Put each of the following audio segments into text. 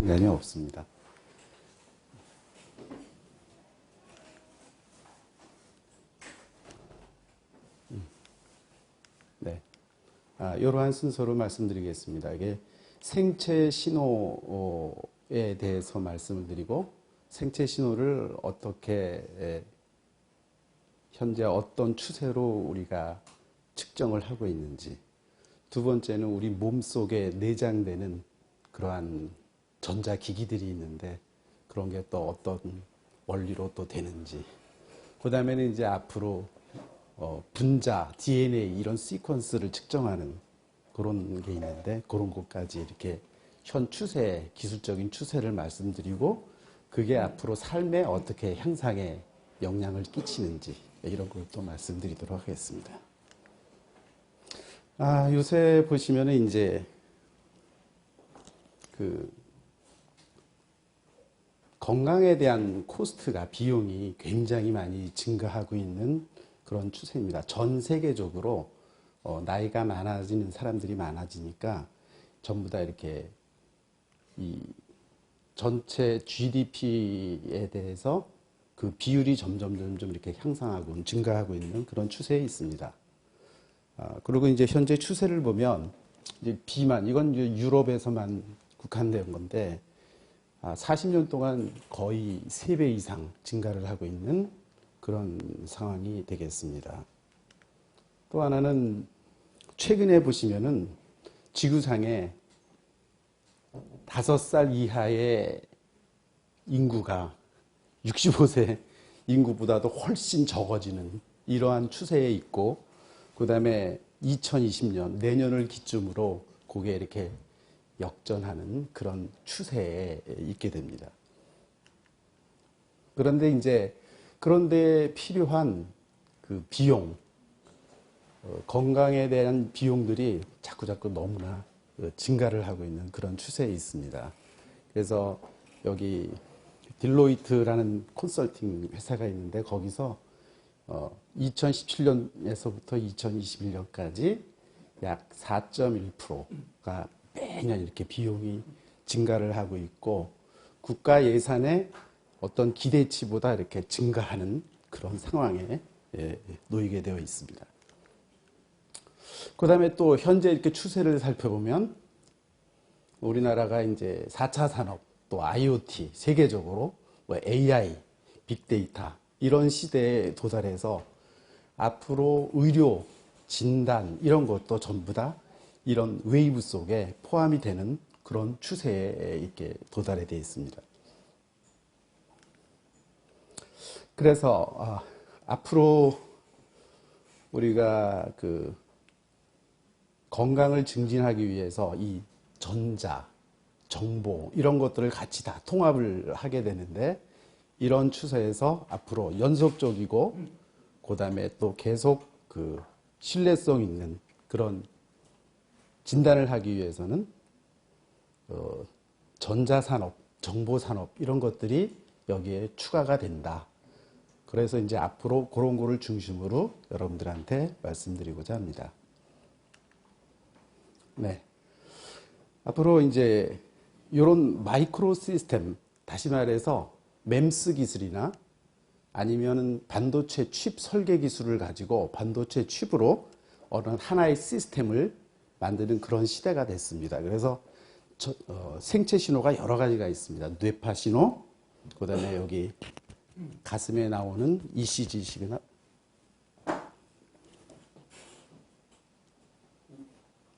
상관이 없습니다. 네. 이러한 순서로 말씀드리겠습니다. 이게 생체 신호에 대해서 말씀을 드리고, 생체 신호를 어떻게 현재 어떤 추세로 우리가 측정을 하고 있는지, 두 번째는 우리 몸속에 내장되는 그러한 전자기기들이 있는데 그런 게 또 어떤 원리로 또 되는지, 그 다음에는 이제 앞으로 분자, DNA 이런 시퀀스를 측정하는 그런 게 있는데 그런 것까지 이렇게 현 추세, 기술적인 추세를 말씀드리고, 그게 앞으로 삶에 어떻게 향상에 영향을 끼치는지 이런 걸 또 말씀드리도록 하겠습니다. 요새 보시면은 이제 그 건강에 대한 코스트가, 비용이 굉장히 많이 증가하고 있는 그런 추세입니다. 전 세계적으로 나이가 많아지는 사람들이 많아지니까 전부 다 이렇게 이 전체 GDP에 대해서 그 비율이 점점 이렇게 향상하고 증가하고 있는 그런 추세에 있습니다. 그리고 이제 현재 추세를 보면 이제 비만, 이건 이제 유럽에서만 국한된 건데 40년 동안 거의 3배 이상 증가를 하고 있는 그런 상황이 되겠습니다. 또 하나는 최근에 보시면은 지구상에 5살 이하의 인구가 65세 인구보다도 훨씬 적어지는 이러한 추세에 있고, 그 다음에 2020년, 내년을 기점으로 그게 이렇게 역전하는 그런 추세에 있게 됩니다. 그런데 필요한 그 비용, 건강에 대한 비용들이 자꾸 너무나 증가를 하고 있는 그런 추세에 있습니다. 그래서 여기 딜로이트라는 컨설팅 회사가 있는데 거기서 2017년에서부터 2021년까지 약 4.1%가 매년 이렇게 비용이 증가를 하고 있고, 국가 예산의 어떤 기대치보다 이렇게 증가하는 그런 상황에 놓이게 되어 있습니다. 그 다음에 또 현재 이렇게 추세를 살펴보면 우리나라가 이제 4차 산업, 또 IoT, 세계적으로 뭐 AI, 빅데이터 이런 시대에 도달해서 앞으로 의료, 진단 이런 것도 전부 다 이런 웨이브 속에 포함이 되는 그런 추세에 이렇게 도달해 되어 있습니다. 그래서 앞으로 우리가 그 건강을 증진하기 위해서 이 전자, 정보 이런 것들을 같이 다 통합을 하게 되는데, 이런 추세에서 앞으로 연속적이고 그 다음에 또 계속 그 신뢰성 있는 그런 진단을 하기 위해서는 전자산업, 정보산업 이런 것들이 여기에 추가가 된다. 그래서 이제 앞으로 그런 거를 중심으로 여러분들한테 말씀드리고자 합니다. 네. 앞으로 이제 이런 마이크로 시스템, 다시 말해서 MEMS 기술이나 아니면은 반도체 칩 설계 기술을 가지고 반도체 칩으로 어느 하나의 시스템을 만드는 그런 시대가 됐습니다. 그래서 생체 신호가 여러 가지가 있습니다. 뇌파 신호, 그 다음에 여기 가슴에 나오는 ECG식이나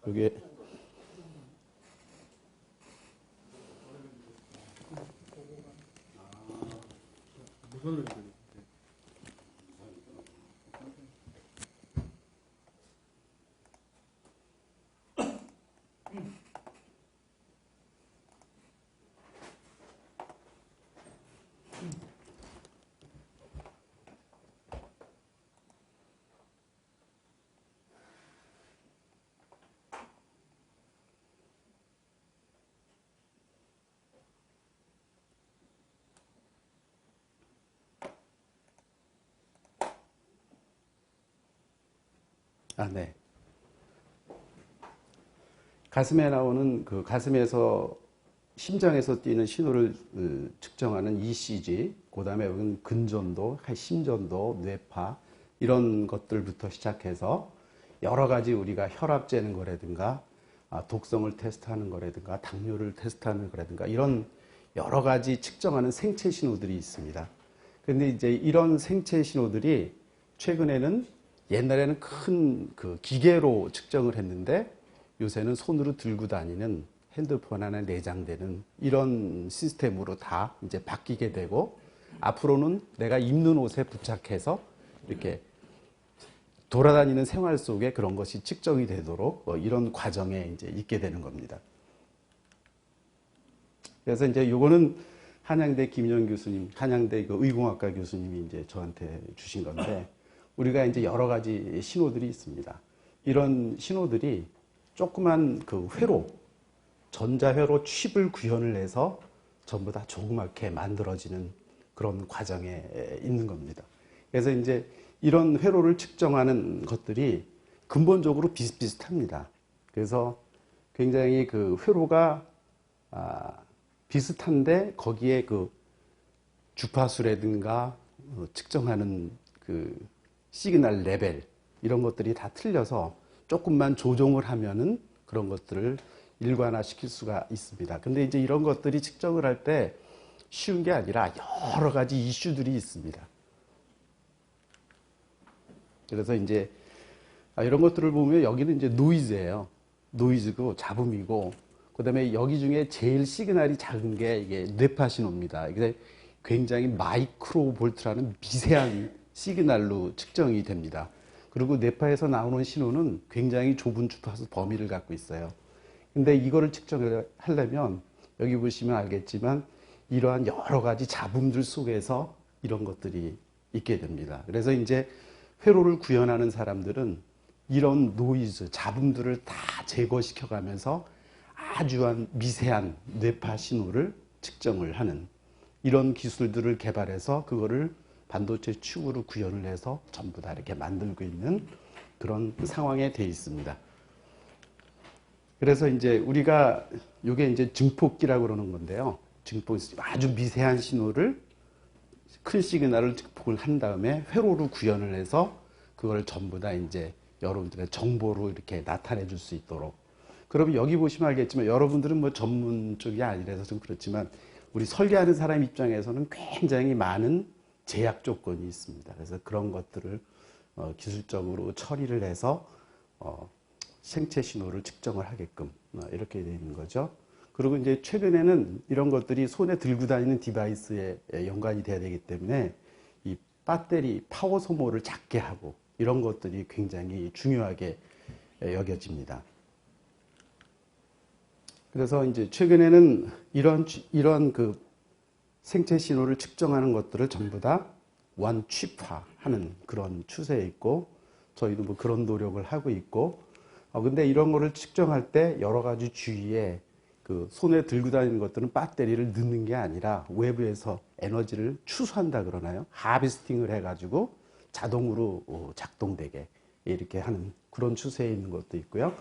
여기 네. 가슴에 나오는 그 가슴에서 심장에서 뛰는 신호를 측정하는 ECG, 그 다음에 근전도, 심전도, 뇌파 이런 것들부터 시작해서 여러 가지 우리가 혈압 재는 거라든가 독성을 테스트하는 거라든가 당뇨를 테스트하는 거라든가 이런 여러 가지 측정하는 생체 신호들이 있습니다. 그런데 이제 이런 생체 신호들이 최근에는 옛날에는 큰 그 기계로 측정을 했는데 요새는 손으로 들고 다니는 핸드폰 안에 내장되는 이런 시스템으로 다 이제 바뀌게 되고 앞으로는 내가 입는 옷에 부착해서 이렇게 돌아다니는 생활 속에 그런 것이 측정이 되도록 이런 과정에 이제 있게 되는 겁니다. 그래서 이제 요거는 한양대 김영 교수님, 한양대 그 의공학과 교수님이 이제 저한테 주신 건데 우리가 이제 여러 가지 신호들이 있습니다. 이런 신호들이 조그만 그 회로, 전자회로 칩을 구현을 해서 전부 다 조그맣게 만들어지는 그런 과정에 있는 겁니다. 그래서 이제 이런 회로를 측정하는 것들이 근본적으로 비슷비슷합니다. 그래서 굉장히 그 회로가 비슷한데 거기에 그 주파수라든가 측정하는 그 시그널 레벨 이런 것들이 다 틀려서 조금만 조정을 하면은 그런 것들을 일관화시킬 수가 있습니다. 근데 이제 이런 것들이 측정을 할 때 쉬운 게 아니라 여러 가지 이슈들이 있습니다. 그래서 이제 이런 것들을 보면 여기는 이제 노이즈예요. 노이즈고 잡음이고 그다음에 여기 중에 제일 시그널이 작은 게 이게 뇌파 신호입니다. 이게 굉장히 마이크로 볼트라는 미세한 시그널로 측정이 됩니다. 그리고 뇌파에서 나오는 신호는 굉장히 좁은 주파수 범위를 갖고 있어요. 근데 이거를 측정을 하려면 여기 보시면 알겠지만 이러한 여러 가지 잡음들 속에서 이런 것들이 있게 됩니다. 그래서 이제 회로를 구현하는 사람들은 이런 노이즈, 잡음들을 다 제거시켜 가면서 아주 미세한 뇌파 신호를 측정을 하는 이런 기술들을 개발해서 그거를 반도체 칩으로 구현을 해서 전부 다 이렇게 만들고 있는 그런 상황에 돼 있습니다. 그래서 이제 우리가 이게 이제 증폭기라고 그러는 건데요. 증폭, 아주 미세한 신호를 큰 시그널을 증폭을 한 다음에 회로로 구현을 해서 그걸 전부 다 이제 여러분들의 정보로 이렇게 나타내 줄 수 있도록. 그러면 여기 보시면 알겠지만 여러분들은 뭐 전문 쪽이 아니라서 좀 그렇지만 우리 설계하는 사람 입장에서는 굉장히 많은 제약 조건이 있습니다. 그래서 그런 것들을 기술적으로 처리를 해서 생체 신호를 측정을 하게끔 이렇게 되는 거죠. 그리고 이제 최근에는 이런 것들이 손에 들고 다니는 디바이스에 연관이 돼야 되기 때문에 이 배터리 파워 소모를 작게 하고 이런 것들이 굉장히 중요하게 여겨집니다. 그래서 이제 최근에는 이런 그 생체 신호를 측정하는 것들을 전부 다 원칩화하는 그런 추세에 있고 저희도 뭐 그런 노력을 하고 있고 근데 이런 거를 측정할 때 여러 가지 주위에 그 손에 들고 다니는 것들은 배터리를 넣는 게 아니라 외부에서 에너지를 추수한다 그러나요? 하비스팅을 해가지고 자동으로 작동되게 이렇게 하는 그런 추세에 있는 것도 있고요.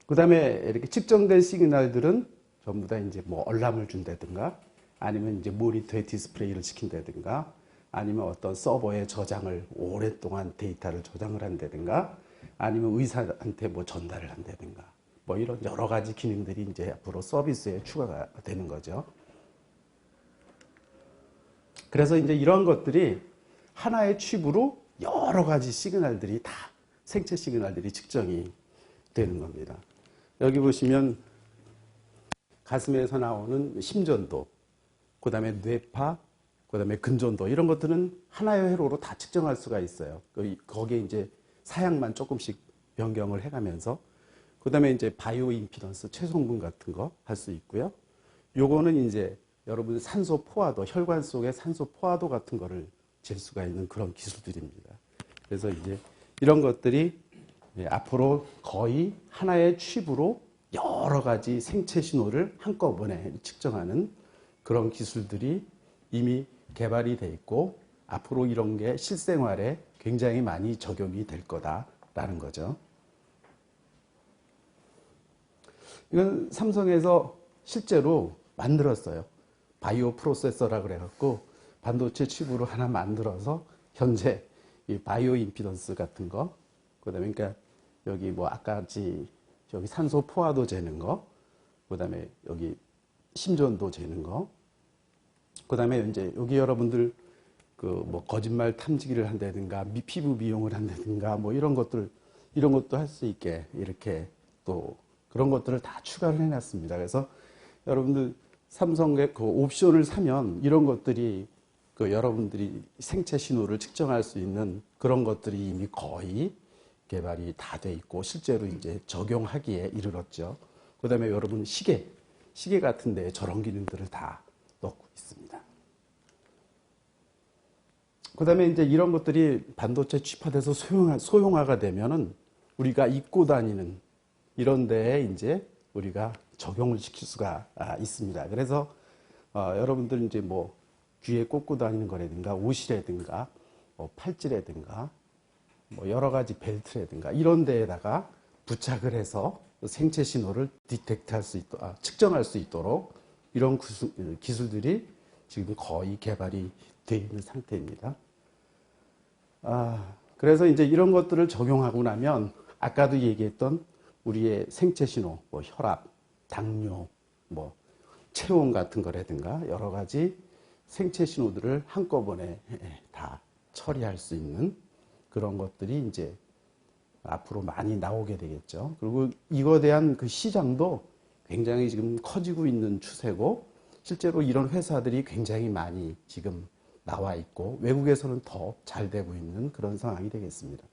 그 다음에 이렇게 측정된 시그널들은 전부 다 이제 뭐 알람을 준다든가 아니면 이제 모니터에 디스플레이를 시킨다든가 아니면 어떤 서버에 저장을 오랫동안 데이터를 저장을 한다든가 아니면 의사한테 뭐 전달을 한다든가 뭐 이런 여러 가지 기능들이 이제 앞으로 서비스에 추가가 되는 거죠. 그래서 이제 이런 것들이 하나의 칩으로 여러 가지 시그널들이 다 생체 시그널들이 측정이 되는 겁니다. 여기 보시면 가슴에서 나오는 심전도, 그 다음에 뇌파, 그 다음에 근전도 이런 것들은 하나의 회로로 다 측정할 수가 있어요. 거기에 이제 사양만 조금씩 변경을 해가면서 그 다음에 이제 바이오 임피던스 최성분 같은 거 할 수 있고요. 요거는 이제 여러분 산소 포화도, 혈관 속의 산소 포화도 같은 거를 잴 수가 있는 그런 기술들입니다. 그래서 이제 이런 것들이 앞으로 거의 하나의 칩으로 여러 가지 생체 신호를 한꺼번에 측정하는 그런 기술들이 이미 개발이 돼 있고 앞으로 이런 게 실생활에 굉장히 많이 적용이 될 거다라는 거죠. 이건 삼성에서 실제로 만들었어요. 바이오 프로세서라 그래갖고 반도체 칩으로 하나 만들어서 현재 이 바이오 임피던스 같은 거, 그다음에 그러니까 여기 뭐 아까지 여기 산소 포화도 재는 거, 그다음에 여기 심전도 재는 거, 그다음에 이제 여기 여러분들 그 뭐 거짓말 탐지기를 한다든가 피부 미용을 한다든가 뭐 이런 것도 할 수 있게 이렇게 또 그런 것들을 다 추가를 해놨습니다. 그래서 여러분들 삼성의 그 옵션을 사면 이런 것들이 그 여러분들이 생체 신호를 측정할 수 있는 그런 것들이 이미 거의 개발이 다 돼 있고 실제로 이제 적용하기에 이르렀죠. 그다음에 여러분 시계 같은 데 저런 기능들을 다 넣고 있습니다. 그다음에 이제 이런 것들이 반도체 칩화돼서 소형화가 되면은 우리가 입고 다니는 이런 데에 이제 우리가 적용을 시킬 수가 있습니다. 그래서 여러분들 이제 뭐 귀에 꽂고 다니는 거라든가 옷이라든가 뭐 팔찌라든가 뭐 여러 가지 벨트라든가 이런 데에다가 부착을 해서 생체 신호를 디텍트할 수 있도록 측정할 수 있도록 이런 기술들이 지금 거의 개발이 되어 있는 상태입니다. 그래서 이제 이런 것들을 적용하고 나면 아까도 얘기했던 우리의 생체 신호, 뭐 혈압, 당뇨, 뭐 체온 같은 거라든가 여러 가지 생체 신호들을 한꺼번에 다 처리할 수 있는 그런 것들이 이제 앞으로 많이 나오게 되겠죠. 그리고 이거에 대한 그 시장도 굉장히 지금 커지고 있는 추세고 실제로 이런 회사들이 굉장히 많이 지금 나와 있고 외국에서는 더 잘 되고 있는 그런 상황이 되겠습니다.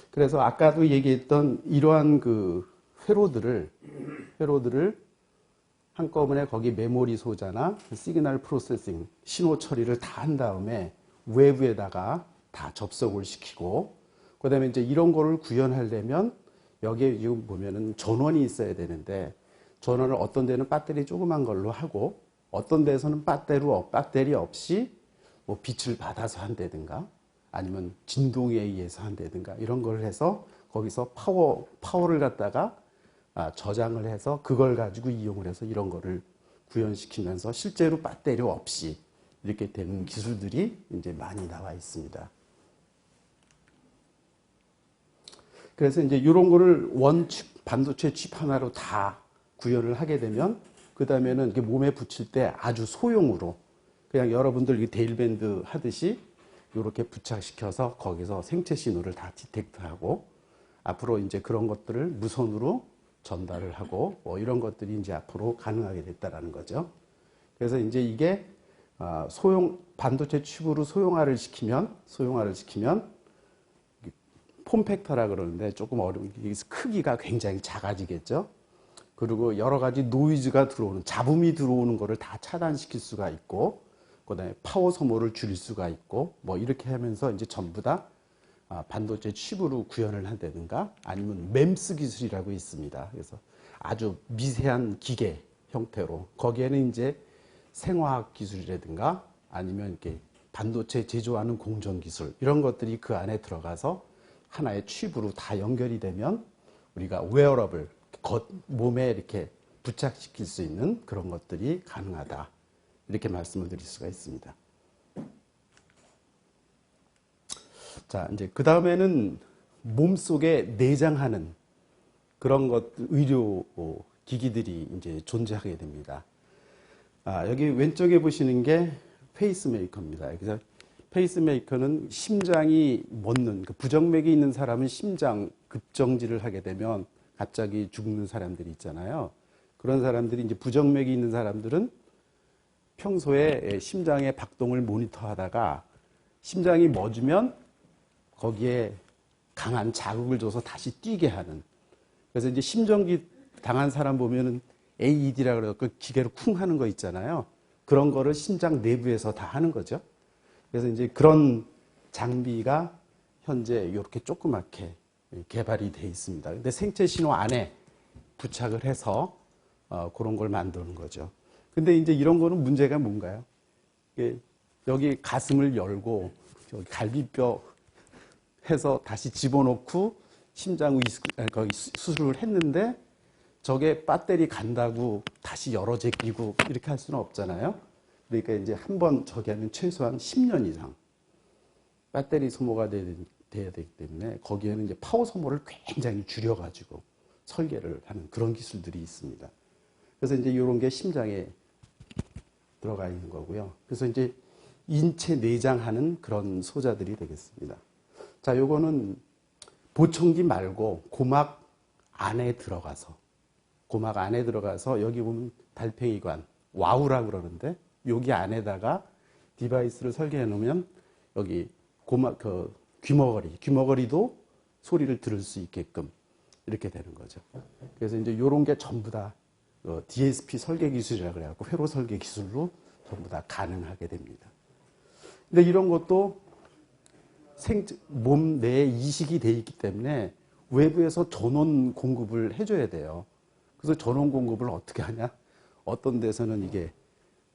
그래서 아까도 얘기했던 이러한 그 회로들을 한꺼번에 거기 메모리 소자나 시그널 프로세싱 신호 처리를 다 한 다음에 외부에다가 다 접속을 시키고 그다음에 이제 이런 거를 구현하려면 여기에 지금 보면은 전원이 있어야 되는데 전원을 어떤 데는 배터리 조그만 걸로 하고 어떤 데서는 배터리 없이 뭐 빛을 받아서 한다든가 아니면 진동에 의해서 한다든가 이런 걸 해서 거기서 파워를 갖다가 저장을 해서 그걸 가지고 이용을 해서 이런 거를 구현시키면서 실제로 배터리 없이 이렇게 되는 기술들이 이제 많이 나와 있습니다. 그래서 이제 이런 거를 반도체 칩 하나로 다 구현을 하게 되면 그 다음에는 이렇게 몸에 붙일 때 아주 소형으로 그냥 여러분들 데일밴드 하듯이 이렇게 부착시켜서 거기서 생체 신호를 다 디텍트하고 앞으로 이제 그런 것들을 무선으로 전달을 하고 뭐 이런 것들이 이제 앞으로 가능하게 됐다라는 거죠. 그래서 이제 이게 반도체 칩으로 소형화를 시키면 폼팩터라 그러는데 조금 어려운 크기가 굉장히 작아지겠죠. 그리고 여러 가지 노이즈가 들어오는 잡음이 들어오는 거를 다 차단시킬 수가 있고 그다음에 파워 소모를 줄일 수가 있고 뭐 이렇게 하면서 이제 전부 다 반도체 칩으로 구현을 한다든가 아니면 MEMS 기술이라고 있습니다. 그래서 아주 미세한 기계 형태로 거기에는 이제 생화학 기술이라든가 아니면 이렇게 반도체 제조하는 공정 기술 이런 것들이 그 안에 들어가서 하나의 칩으로 다 연결이 되면 우리가 웨어러블 몸에 이렇게 부착시킬 수 있는 그런 것들이 가능하다. 이렇게 말씀을 드릴 수가 있습니다. 자, 이제 그 다음에는 몸속에 내장하는 그런 의료 기기들이 이제 존재하게 됩니다. 여기 왼쪽에 보시는 게 페이스메이커입니다. 그래서 페이스메이커는 심장이 멎는, 부정맥이 있는 사람은 심장 급정지를 하게 되면 갑자기 죽는 사람들이 있잖아요. 그런 사람들이 이제 부정맥이 있는 사람들은 평소에 심장의 박동을 모니터하다가 심장이 멎으면 거기에 강한 자극을 줘서 다시 뛰게 하는. 그래서 이제 심정기 당한 사람 보면은 AED라 그래서 그 기계로 쿵 하는 거 있잖아요. 그런 거를 심장 내부에서 다 하는 거죠. 그래서 이제 그런 장비가 현재 이렇게 조그맣게 개발이 돼 있습니다. 근데 생체 신호 안에 부착을 해서 그런 걸 만드는 거죠. 근데 이제 이런 거는 문제가 뭔가요? 여기 가슴을 열고 여기 갈비뼈 해서 다시 집어넣고 심장 거기 수술을 했는데 저게 배터리 간다고 다시 열어 제끼고 이렇게 할 수는 없잖아요. 그러니까 이제 한 번 저기 하면 최소한 10년 이상 배터리 소모가 돼야 되기 때문에 거기에는 이제 파워 소모를 굉장히 줄여가지고 설계를 하는 그런 기술들이 있습니다. 그래서 이제 이런 게 심장에 들어가 있는 거고요. 그래서 이제 인체 내장하는 그런 소자들이 되겠습니다. 자, 요거는 보청기 말고 고막 안에 들어가서 여기 보면 달팽이관, 와우라고 그러는데 여기 안에다가 디바이스를 설계해 놓으면 여기 고막, 귀머거리도 소리를 들을 수 있게끔 이렇게 되는 거죠. 그래서 이제 요런 게 전부 다 DSP 설계 기술이라고 그래갖고 회로 설계 기술로 전부 다 가능하게 됩니다. 근데 이런 것도 몸 내에 이식이 돼 있기 때문에 외부에서 전원 공급을 해줘야 돼요. 그래서 전원 공급을 어떻게 하냐? 어떤 데서는 이게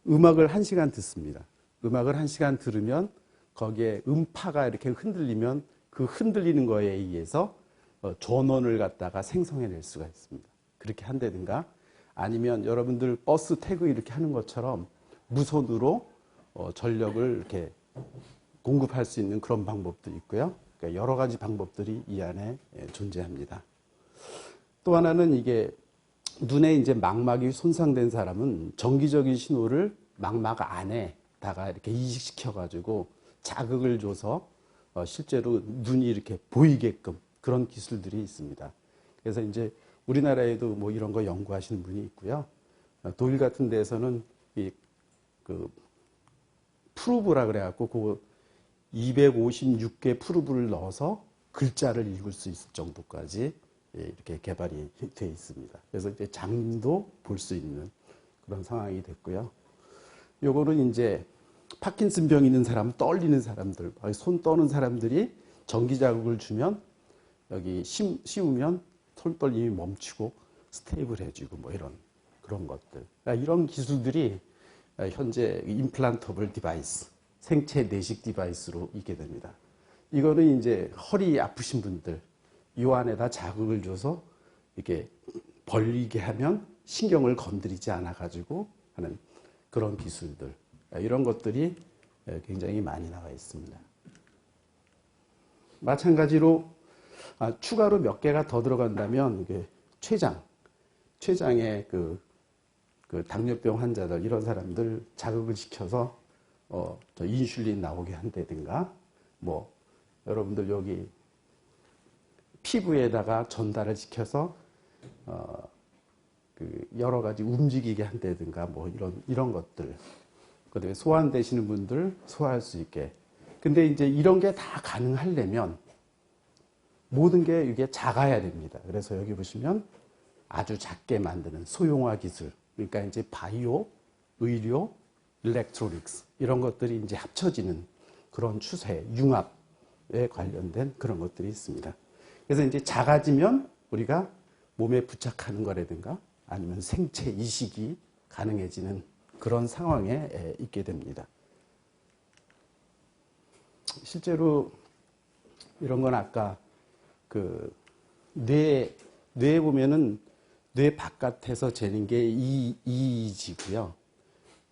음악을 1시간 듣습니다. 음악을 1시간 들으면 거기에 음파가 이렇게 흔들리면 그 흔들리는 거에 의해서 전원을 갖다가 생성해낼 수가 있습니다. 그렇게 한다든가 아니면 여러분들 버스 태그 이렇게 하는 것처럼 무선으로 전력을 이렇게 공급할 수 있는 그런 방법도 있고요. 그러니까 여러 가지 방법들이 이 안에 존재합니다. 또 하나는 이게 눈에 이제 망막이 손상된 사람은 정기적인 신호를 망막 안에다가 이렇게 이식시켜가지고 자극을 줘서 실제로 눈이 이렇게 보이게끔 그런 기술들이 있습니다. 그래서 이제 우리나라에도 뭐 이런 거 연구하시는 분이 있고요. 독일 같은 데서는 그 프루브라 그래갖고 그 256개 프루브를 넣어서 글자를 읽을 수 있을 정도까지 이렇게 개발이 되어 있습니다. 그래서 이제 장도 볼 수 있는 그런 상황이 됐고요. 요거는 이제 파킨슨병 있는 사람, 떨리는 사람들, 손 떠는 사람들이 전기 자극을 주면 여기 씌우면 손 떨림이 멈추고 스테이블 해주고 뭐 이런 그런 것들. 이런 기술들이 현재 임플란터블 디바이스, 생체 내식 디바이스로 있게 됩니다. 이거는 이제 허리 아프신 분들, 이 안에다 자극을 줘서 이렇게 벌리게 하면 신경을 건드리지 않아가지고 하는 그런 기술들. 이런 것들이 굉장히 많이 나와 있습니다. 마찬가지로 추가로 몇 개가 더 들어간다면 이게 췌장의 그 당뇨병 환자들 이런 사람들 자극을 시켜서 인슐린 나오게 한다든가 뭐 여러분들 여기 피부에다가 전달을 시켜서 여러 가지 움직이게 한다든가 뭐 이런 것들. 그다음에 소환되시는 분들 소화할 수 있게. 근데 이제 이런 게 다 가능하려면 모든 게 이게 작아야 됩니다. 그래서 여기 보시면 아주 작게 만드는 소형화 기술. 그러니까 이제 바이오, 의료, 일렉트로닉스 이런 것들이 이제 합쳐지는 그런 추세, 융합에 관련된 그런 것들이 있습니다. 그래서 이제 작아지면 우리가 몸에 부착하는 거라든가 아니면 생체 이식이 가능해지는 그런 상황에 있게 됩니다. 실제로 이런 건 아까 뇌에 보면은 뇌 바깥에서 재는 게 EEG고요.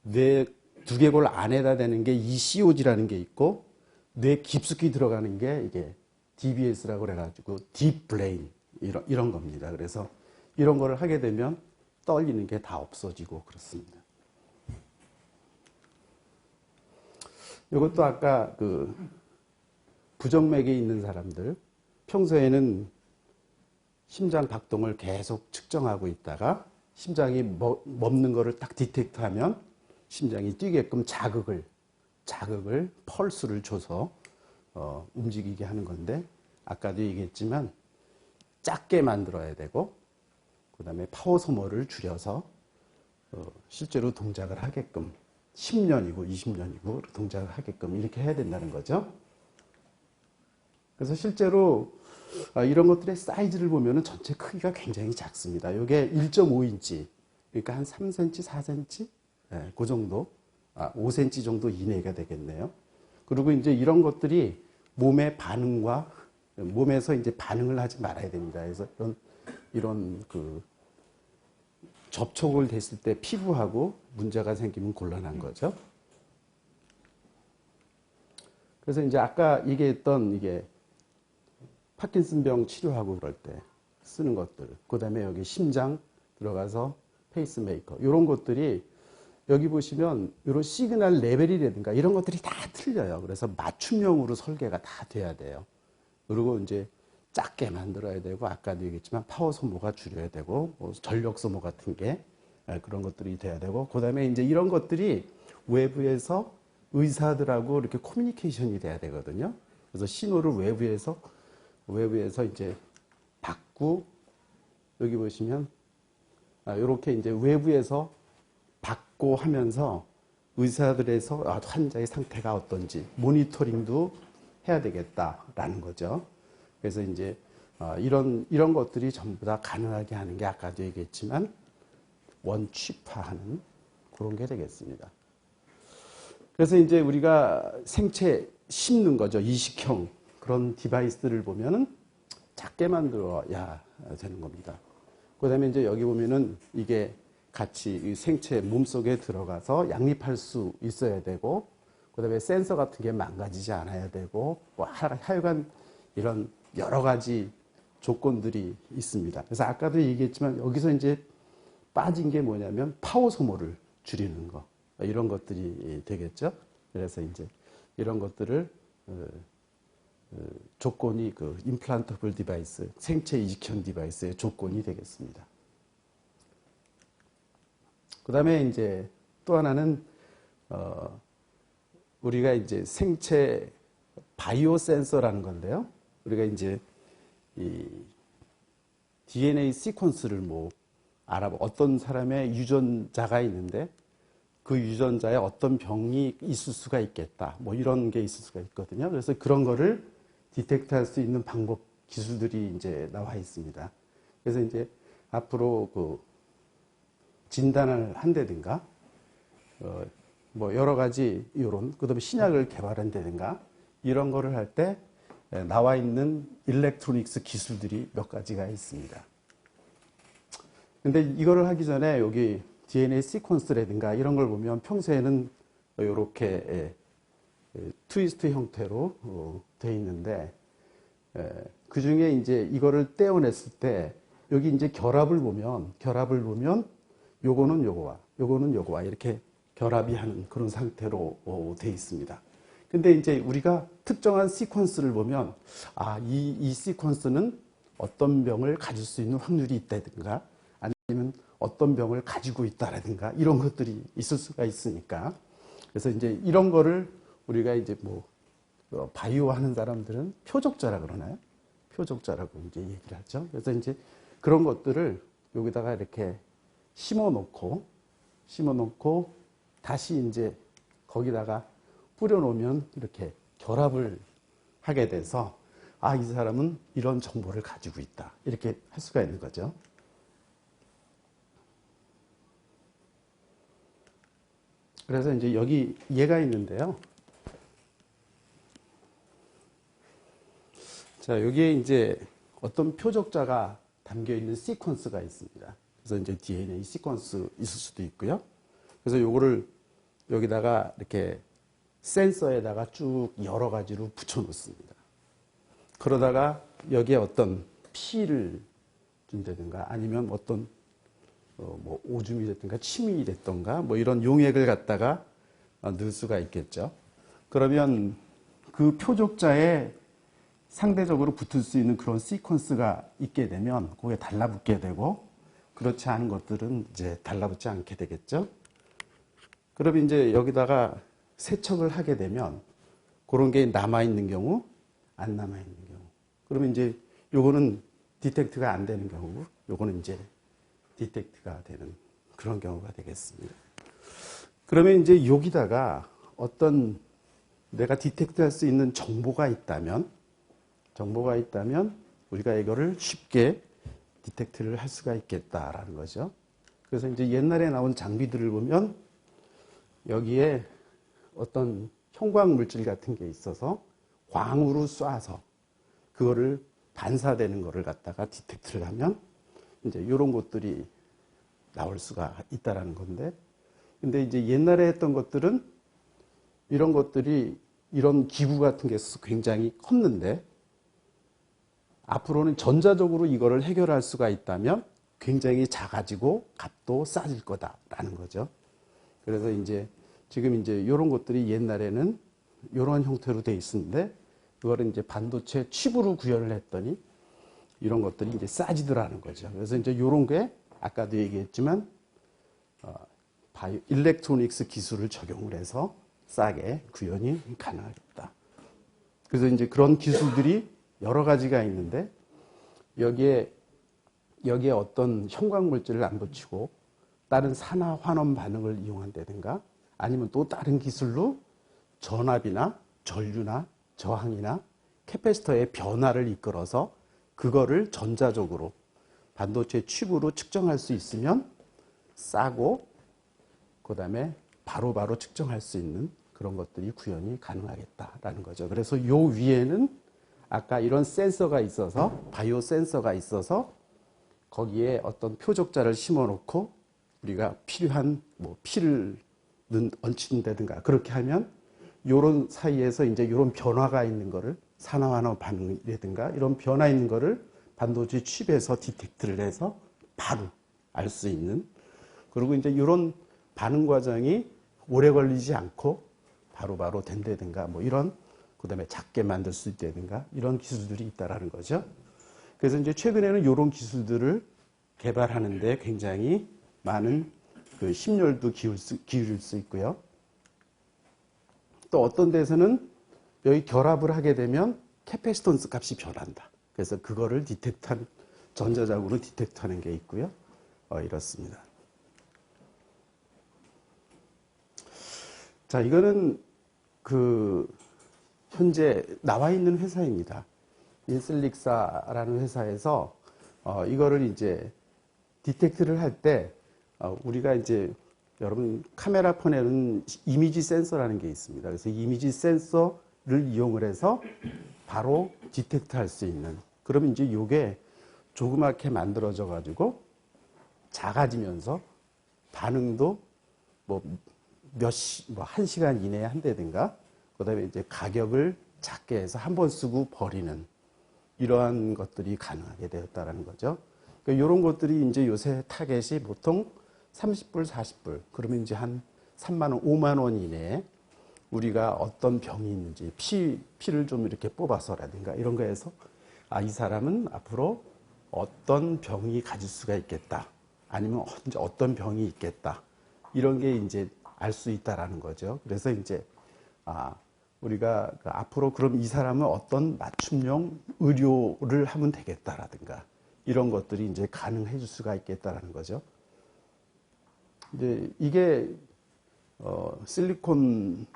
뇌 두개골 안에다 대는 게 ECOG라는 게 있고 뇌 깊숙이 들어가는 게 이게 DBS라고 그래가지고 딥 브레인 이런 겁니다. 그래서 이런 거를 하게 되면 떨리는 게 다 없어지고 그렇습니다. 이것도 아까 부정맥에 있는 사람들 평소에는 심장 박동을 계속 측정하고 있다가 심장이 멎는 거를 딱 디텍트하면 심장이 뛰게끔 자극을 펄스를 줘서 움직이게 하는 건데 아까도 얘기했지만 작게 만들어야 되고 그다음에 파워 소모를 줄여서 실제로 동작을 하게끔 10년이고 20년이고 동작을 하게끔 이렇게 해야 된다는 거죠. 그래서 실제로 이런 것들의 사이즈를 보면 전체 크기가 굉장히 작습니다. 이게 1.5인치, 그러니까 한 3cm, 4cm, 네, 그 정도, 5cm 정도 이내가 되겠네요. 그리고 이제 이런 것들이 몸의 반응과 몸에서 이제 반응을 하지 말아야 됩니다. 그래서 이런 그 접촉을 됐을 때 피부하고 문제가 생기면 곤란한 거죠. 그래서 이제 아까 얘기했던 이게 파킨슨병 치료하고 그럴 때 쓰는 것들, 그 다음에 여기 심장 들어가서 페이스메이커, 이런 것들이 여기 보시면 이런 시그널 레벨이라든가 이런 것들이 다 틀려요. 그래서 맞춤형으로 설계가 다 돼야 돼요. 그리고 이제 작게 만들어야 되고, 아까도 얘기했지만 파워 소모가 줄여야 되고, 뭐 전력 소모 같은 게 그런 것들이 돼야 되고, 그 다음에 이제 이런 것들이 외부에서 의사들하고 이렇게 커뮤니케이션이 돼야 되거든요. 그래서 신호를 외부에서 이제 받고, 여기 보시면 이렇게 이제 외부에서 받고 하면서 의사들에서 환자의 상태가 어떤지 모니터링도 해야 되겠다라는 거죠. 그래서 이제 이런 것들이 전부 다 가능하게 하는 게 아까도 얘기했지만 원취파하는 그런 게 되겠습니다. 그래서 이제 우리가 생체 심는 거죠. 이식형 그런 디바이스를 보면은 작게 만들어야 되는 겁니다. 그 다음에 이제 여기 보면은 이게 같이 이 생체 몸속에 들어가서 양립할 수 있어야 되고, 그 다음에 센서 같은 게 망가지지 않아야 되고, 뭐 하여간 이런 여러 가지 조건들이 있습니다. 그래서 아까도 얘기했지만 여기서 이제 빠진 게 뭐냐면 파워 소모를 줄이는 거, 이런 것들이 되겠죠. 그래서 이제 이런 것들을 조건이 그 임플란터블 디바이스, 생체 이식형 디바이스의 조건이 되겠습니다. 그 다음에 이제 또 하나는 우리가 이제 생체 바이오 센서라는 건데요. 우리가 이제 이 DNA 시퀀스를 뭐 어떤 사람의 유전자가 있는데 그 유전자에 어떤 병이 있을 수가 있겠다. 뭐 이런 게 있을 수가 있거든요. 그래서 그런 거를 디텍트할 수 있는 방법, 기술들이 이제 나와 있습니다. 그래서 이제 앞으로 그 진단을 한다든가, 뭐 여러 가지 그다음에 신약을 개발한다든가 이런 거를 할 때 나와 있는 일렉트로닉스 기술들이 몇 가지가 있습니다. 근데 이거를 하기 전에 여기 DNA 시퀀스라든가 이런 걸 보면 평소에는 이렇게 트위스트 형태로 되어 있는데, 그 중에 이제 이거를 떼어냈을 때 여기 이제 결합을 보면 요거는 요거와 이렇게 결합이 하는 그런 상태로 되어 있습니다. 근데 이제 우리가 특정한 시퀀스를 보면 이 시퀀스는 어떤 병을 가질 수 있는 확률이 있다든가 아니면 어떤 병을 가지고 있다라든가 이런 것들이 있을 수가 있으니까, 그래서 이제 이런 거를 우리가 이제 뭐 바이오 하는 사람들은 표적자라 그러나요? 표적자라고 이제 얘기를 하죠. 그래서 이제 그런 것들을 여기다가 이렇게 심어 놓고 다시 이제 거기다가 뿌려 놓으면 이렇게 결합을 하게 돼서 이 사람은 이런 정보를 가지고 있다. 이렇게 할 수가 있는 거죠. 그래서 이제 여기 얘가 있는데요. 자, 여기에 이제 어떤 표적자가 담겨 있는 시퀀스가 있습니다. 그래서 이제 DNA 시퀀스 있을 수도 있고요. 그래서 요거를 여기다가 이렇게 센서에다가 쭉 여러 가지로 붙여 놓습니다. 그러다가 여기에 어떤 피를 준다든가 아니면 어떤 뭐 오줌이 됐든가 침이 됐던가 뭐 이런 용액을 갖다가 넣을 수가 있겠죠. 그러면 그 표적자에 상대적으로 붙을 수 있는 그런 시퀀스가 있게 되면 그게 달라붙게 되고, 그렇지 않은 것들은 이제 달라붙지 않게 되겠죠. 그러면 이제 여기다가 세척을 하게 되면 그런 게 남아있는 경우, 안 남아있는 경우. 그러면 이제 요거는 디텍트가 안 되는 경우고, 요거는 이제 디텍트가 되는 그런 경우가 되겠습니다. 그러면 이제 여기다가 어떤 내가 디텍트 할 수 있는 정보가 있다면 우리가 이거를 쉽게 디텍트를 할 수가 있겠다라는 거죠. 그래서 이제 옛날에 나온 장비들을 보면 여기에 어떤 형광 물질 같은 게 있어서 광으로 쏴서 그거를 반사되는 거를 갖다가 디텍트를 하면 이제 이런 것들이 나올 수가 있다라는 건데, 근데 이제 옛날에 했던 것들은 이런 것들이 이런 기구 같은 게 굉장히 컸는데, 앞으로는 전자적으로 이거를 해결할 수가 있다면 굉장히 작아지고 값도 싸질 거다라는 거죠. 그래서 이제 지금 이제 이런 것들이 옛날에는 이런 형태로 돼 있었는데, 그거를 이제 반도체 칩으로 구현을 했더니 이런 것들이 이제 싸지더라는 거죠. 그래서 이제 이런 게 아까도 얘기했지만 바이오 일렉트로닉스 기술을 적용을 해서 싸게 구현이 가능하겠다. 그래서 이제 그런 기술들이 여러 가지가 있는데, 여기에 어떤 형광 물질을 안 붙이고 다른 산화 환원 반응을 이용한다든가, 아니면 또 다른 기술로 전압이나 전류나 저항이나 캐패시터의 변화를 이끌어서 그거를 전자적으로 반도체 칩으로 측정할 수 있으면 싸고, 그 다음에 바로바로 측정할 수 있는 그런 것들이 구현이 가능하겠다라는 거죠. 그래서 요 위에는 아까 이런 센서가 있어서, 바이오 센서가 있어서 거기에 어떤 표적자를 심어 놓고 우리가 필요한 뭐 피를 얹힌다든가 그렇게 하면 요런 사이에서 이제 요런 변화가 있는 거를 산화환원 반응이라든가 이런 변화 있는 거를 반도체 칩에서 디텍트를 해서 바로 알 수 있는, 그리고 이제 이런 반응 과정이 오래 걸리지 않고 바로바로 된다든가 뭐 이런, 그 다음에 작게 만들 수 있다든가 이런 기술들이 있다라는 거죠. 그래서 이제 최근에는 이런 기술들을 개발하는데 굉장히 많은 그 심혈도 기울일 수 있고요. 또 어떤 데서는 여기 결합을 하게 되면 캐패시턴스 값이 변한다. 그래서 그거를 디텍트한, 전자적으로 디텍트하는 게 있고요. 이렇습니다. 자, 이거는 그 현재 나와 있는 회사입니다. 인슬릭사라는 회사에서 이거를 이제 디텍트를 할 때 우리가 이제 여러분 카메라 폰에는 이미지 센서라는 게 있습니다. 그래서 이미지 센서를 이용을 해서 바로 디텍트 할 수 있는, 그러면 이제 이게 조그맣게 만들어져 가지고 작아지면서 반응도 뭐 뭐 1시간 이내에 한다든가, 그 다음에 이제 가격을 작게 해서 한 번 쓰고 버리는 이러한 것들이 가능하게 되었다라는 거죠. 그러니까 이런 것들이 이제 요새 타겟이 보통 30불, 40불, 그러면 이제 한 3만원, 5만원 이내에 우리가 어떤 병이 있는지 피를 좀 이렇게 뽑아서라든가 이런 거에서 이 사람은 앞으로 어떤 병이 가질 수가 있겠다, 아니면 어떤 병이 있겠다, 이런 게 이제 알 수 있다라는 거죠. 그래서 이제 우리가 앞으로 그럼 이 사람은 어떤 맞춤형 의료를 하면 되겠다라든가 이런 것들이 이제 가능해 줄 수가 있겠다라는 거죠. 이제 이게 실리콘,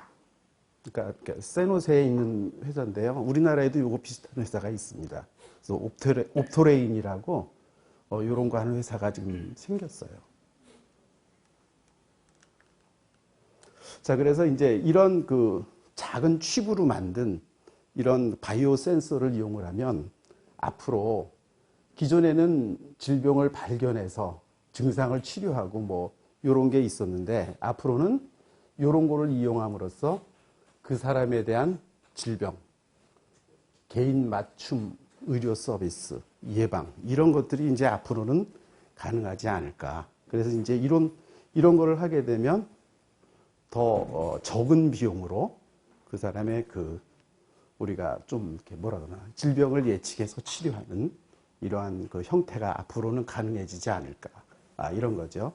그러니까 세노세에 있는 회사인데요. 우리나라에도 요거 비슷한 회사가 있습니다. 그래서 옵토레인이라고 이런 거 하는 회사가 지금 생겼어요. 자, 그래서 이제 이런 그 작은 칩으로 만든 이런 바이오 센서를 이용을 하면 앞으로 기존에는 질병을 발견해서 증상을 치료하고 뭐 이런 게 있었는데, 앞으로는 이런 거를 이용함으로써 그 사람에 대한 질병, 개인 맞춤 의료 서비스, 예방, 이런 것들이 이제 앞으로는 가능하지 않을까. 그래서 이제 이런 거를 하게 되면 더 적은 비용으로 그 사람의 그 우리가 좀 이렇게 뭐라 그러나 질병을 예측해서 치료하는 이러한 그 형태가 앞으로는 가능해지지 않을까, 이런 거죠.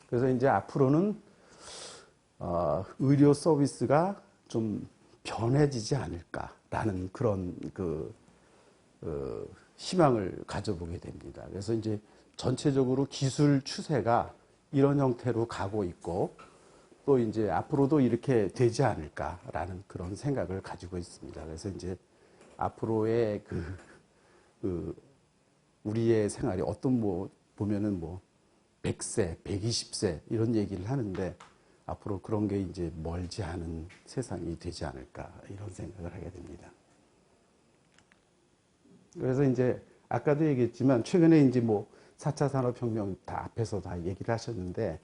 그래서 이제 앞으로는 의료 서비스가 좀 변해지지 않을까라는 그런 희망을 가져보게 됩니다. 그래서 이제 전체적으로 기술 추세가 이런 형태로 가고 있고, 또 이제 앞으로도 이렇게 되지 않을까라는 그런 생각을 가지고 있습니다. 그래서 이제 앞으로의 우리의 생활이 어떤 보면은 100세, 120세 이런 얘기를 하는데, 앞으로 그런 게 이제 멀지 않은 세상이 되지 않을까 이런 생각을 하게 됩니다. 그래서 이제 아까도 얘기했지만 최근에 이제 뭐 4차 산업혁명 다 앞에서 다 얘기를 하셨는데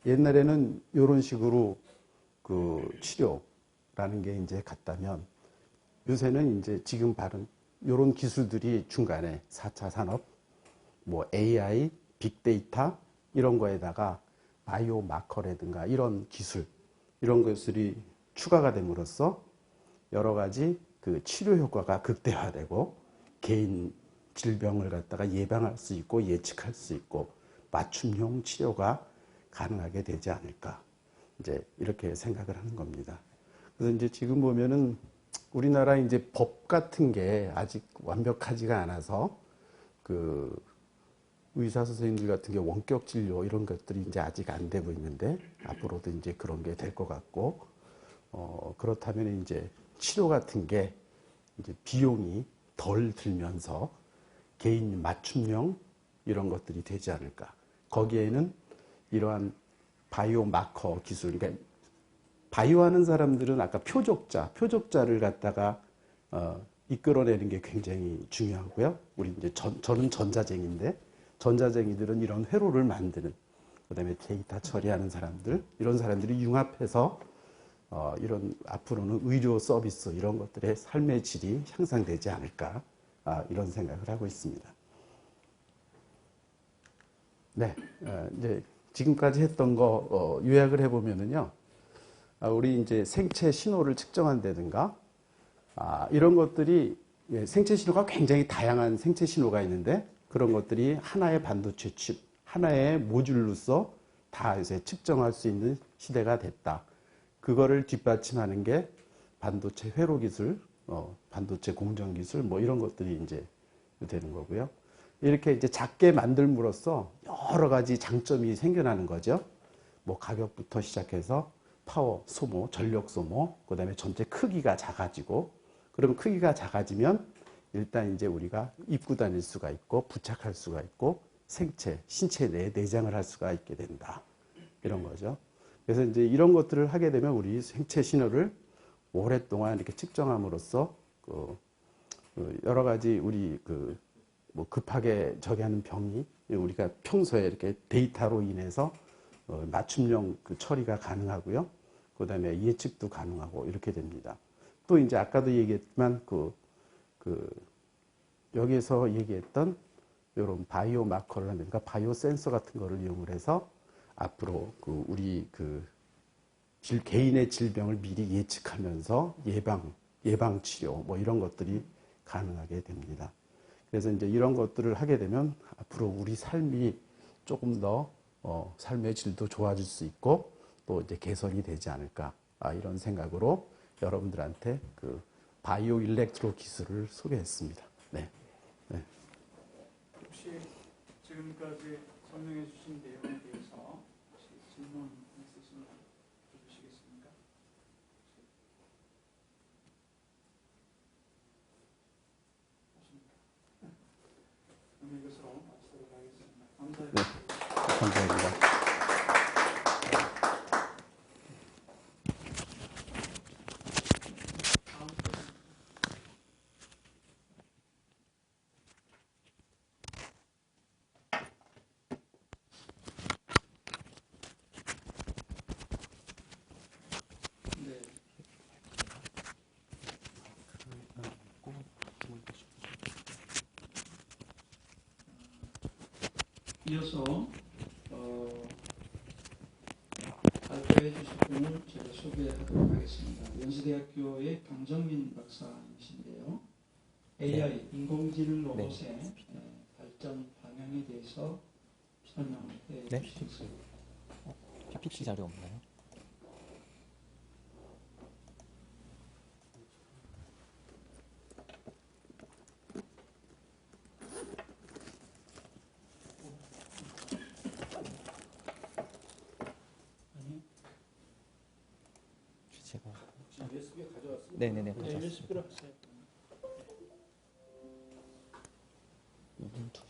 옛날에는 이런 식으로 그 치료라는 게 이제 갔다면 요새는 이제 지금 바른 이런 기술들이 중간에 4차 산업, 뭐 AI, 빅데이터 이런 거에다가 바이오 마커라든가 이런 기술, 이런 것들이 추가가 됨으로써 여러 가지 그 치료 효과가 극대화되고 개인 질병을 갖다가 예방할 수 있고 예측할 수 있고 맞춤형 치료가 가능하게 되지 않을까. 이제 이렇게 생각을 하는 겁니다. 그래서 이제 지금 보면은 우리나라 이제 법 같은 게 아직 완벽하지가 않아서 그 의사 선생님들 같은 게 원격 진료 이런 것들이 이제 아직 안 되고 있는데 앞으로도 이제 그런 게 될 것 같고 그렇다면 이제 치료 같은 게 이제 비용이 덜 들면서 개인 맞춤형 이런 것들이 되지 않을까. 거기에는 이러한 바이오 마커 기술, 그러니까 바이오 하는 사람들은 아까 표적자를 갖다가 이끌어내는 게 굉장히 중요하고요. 우리 이제 저는 전자쟁인데 전자쟁이들은 이런 회로를 만드는, 그다음에 데이터 처리하는 사람들, 이런 사람들이 융합해서 이런 앞으로는 의료 서비스 이런 것들의 삶의 질이 향상되지 않을까 이런 생각을 하고 있습니다. 네, 이제 지금까지 했던 거 요약을 해보면은요, 우리 이제 생체 신호를 측정한다든가 이런 것들이 생체 신호가 굉장히 다양한 생체 신호가 있는데 그런 것들이 하나의 반도체 칩, 하나의 모듈로서 다 이제 측정할 수 있는 시대가 됐다. 그거를 뒷받침하는 게 반도체 회로 기술, 반도체 공정 기술, 뭐 이런 것들이 이제 되는 거고요. 이렇게 이제 작게 만들므로써 여러 가지 장점이 생겨나는 거죠. 뭐 가격부터 시작해서 파워 소모, 전력 소모, 그 다음에 전체 크기가 작아지고, 그럼 크기가 작아지면 일단 이제 우리가 입고 다닐 수가 있고, 부착할 수가 있고, 신체 내에 내장을 할 수가 있게 된다. 이런 거죠. 그래서 이제 이런 것들을 하게 되면 우리 생체 신호를 오랫동안 이렇게 측정함으로써 여러 가지 우리 뭐 급하게 저기 하는 병이 우리가 평소에 이렇게 데이터로 인해서 맞춤형 처리가 가능하고요. 그 다음에 예측도 가능하고 이렇게 됩니다. 또 이제 아까도 얘기했지만 여기서 얘기했던 이런 바이오 마커를 하니까 바이오 센서 같은 거를 이용을 해서 앞으로 우리 개인의 질병을 미리 예측하면서 예방 치료 뭐 이런 것들이 가능하게 됩니다. 그래서 이제 이런 것들을 하게 되면 앞으로 우리 삶이 조금 더 삶의 질도 좋아질 수 있고 또 이제 개선이 되지 않을까 이런 생각으로 여러분들한테 바이오 일렉트로 기술을 소개했습니다. 네. 네. 혹시 지금까지 설명해 주신 내용에 대해서 혹시 질문 있으시면 해주시겠습니까? 그럼 이것으로 마치도록 하겠습니다. 감사합니다. 네. 감사합니다. 네. 이어서 발표해 주실 분을 제가 소개하도록 하겠습니다. 연세대학교의 강정민 박사님이신데요. AI, 인공지능 로봇의 발전 방향에 대해서 설명해 주시겠어요? PPT 자료 없나요? 아니, 제가 USB 가져왔습니다. 네네네 네, 가져왔습니다. USB로 하세요. 이분 두